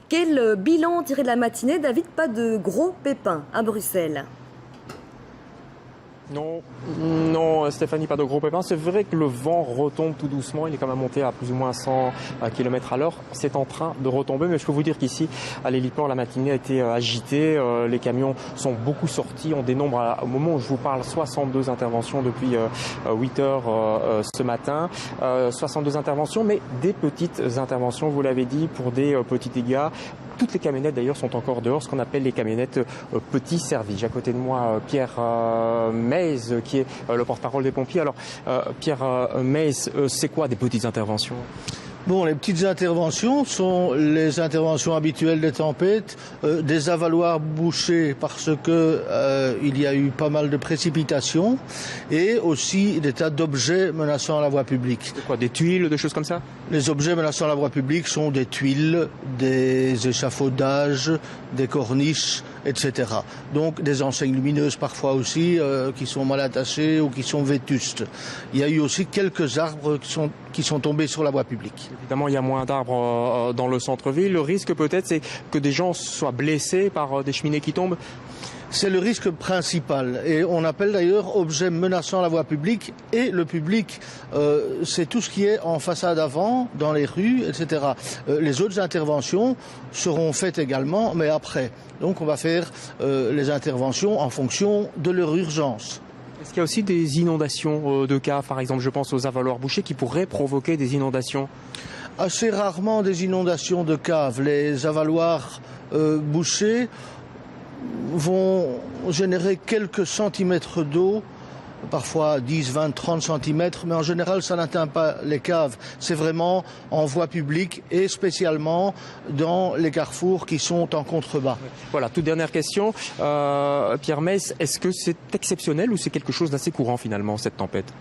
Quel bilan tiré de la matinée, David? Pas de gros pépins à Bruxelles? Non, Stéphanie, pas de gros pépins. C'est vrai que le vent retombe tout doucement. Il est quand même monté à plus ou moins 100 km à l'heure. C'est en train de retomber, mais je peux vous dire qu'ici, à l'héliport, la matinée a été agitée. Les camions sont beaucoup sortis. On dénombre, au moment où je vous parle, 62 interventions depuis 8 heures ce matin. 62 interventions, mais des petites interventions, vous l'avez dit, pour des petits dégâts. Toutes les camionnettes d'ailleurs sont encore dehors, ce qu'on appelle les camionnettes petits services. J'ai à côté de moi Pierre Meys, qui est le porte-parole des pompiers. Alors Pierre Meys, c'est quoi des petites interventions ? Bon, les petites interventions sont les interventions habituelles des tempêtes, des avaloirs bouchés parce que il y a eu pas mal de précipitations et aussi des tas d'objets menaçant la voie publique. C'est quoi, des tuiles, des choses comme ça ? Les objets menaçant la voie publique sont des tuiles, des échafaudages, des corniches, etc. Donc des enseignes lumineuses parfois aussi qui sont mal attachées ou qui sont vétustes. Il y a eu aussi quelques arbres qui sont tombés sur la voie publique. Évidemment, il y a moins d'arbres dans le centre-ville. Le risque peut-être, c'est que des gens soient blessés par des cheminées qui tombent. C'est le risque principal et on appelle d'ailleurs objet menaçant la voie publique et le public, c'est tout ce qui est en façade avant, dans les rues, etc. Les autres interventions seront faites également, mais après. Donc on va faire les interventions en fonction de leur urgence. Est-ce qu'il y a aussi des inondations de caves, par exemple, je pense aux avaloirs bouchés, qui pourraient provoquer des inondations ? Assez rarement des inondations de caves. Les avaloirs bouchés vont générer quelques centimètres d'eau, parfois 10, 20, 30 centimètres, mais en général ça n'atteint pas les caves. C'est vraiment en voie publique et spécialement dans les carrefours qui sont en contrebas. Voilà, toute dernière question. Pierre Meys, est-ce que c'est exceptionnel ou c'est quelque chose d'assez courant finalement, cette tempête ?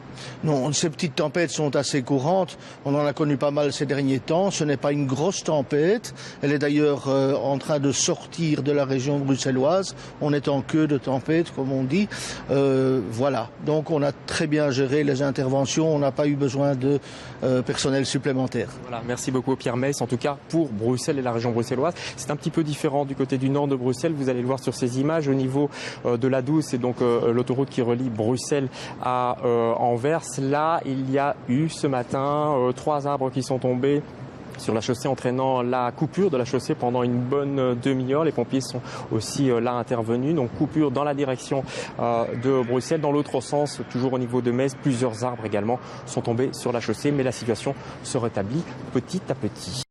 Non, ces petites tempêtes sont assez courantes. On en a connu pas mal ces derniers temps. Ce n'est pas une grosse tempête. Elle est d'ailleurs en train de sortir de la région bruxelloise. On est en queue de tempête, comme on dit. Voilà. Donc on a très bien géré les interventions. On n'a pas eu besoin de personnel supplémentaire. Voilà, merci beaucoup Pierre Meys. En tout cas, pour Bruxelles et la région bruxelloise, c'est un petit peu différent du côté du nord de Bruxelles. Vous allez le voir sur ces images. Au niveau de l'A12, c'est donc l'autoroute qui relie Bruxelles à Anvers. Là, il y a eu ce matin 3 arbres qui sont tombés sur la chaussée, entraînant la coupure de la chaussée pendant une bonne demi-heure. Les pompiers sont aussi là intervenus. Donc coupure dans la direction de Bruxelles. Dans l'autre sens, toujours au niveau de Metz, plusieurs arbres également sont tombés sur la chaussée. Mais la situation se rétablit petit à petit.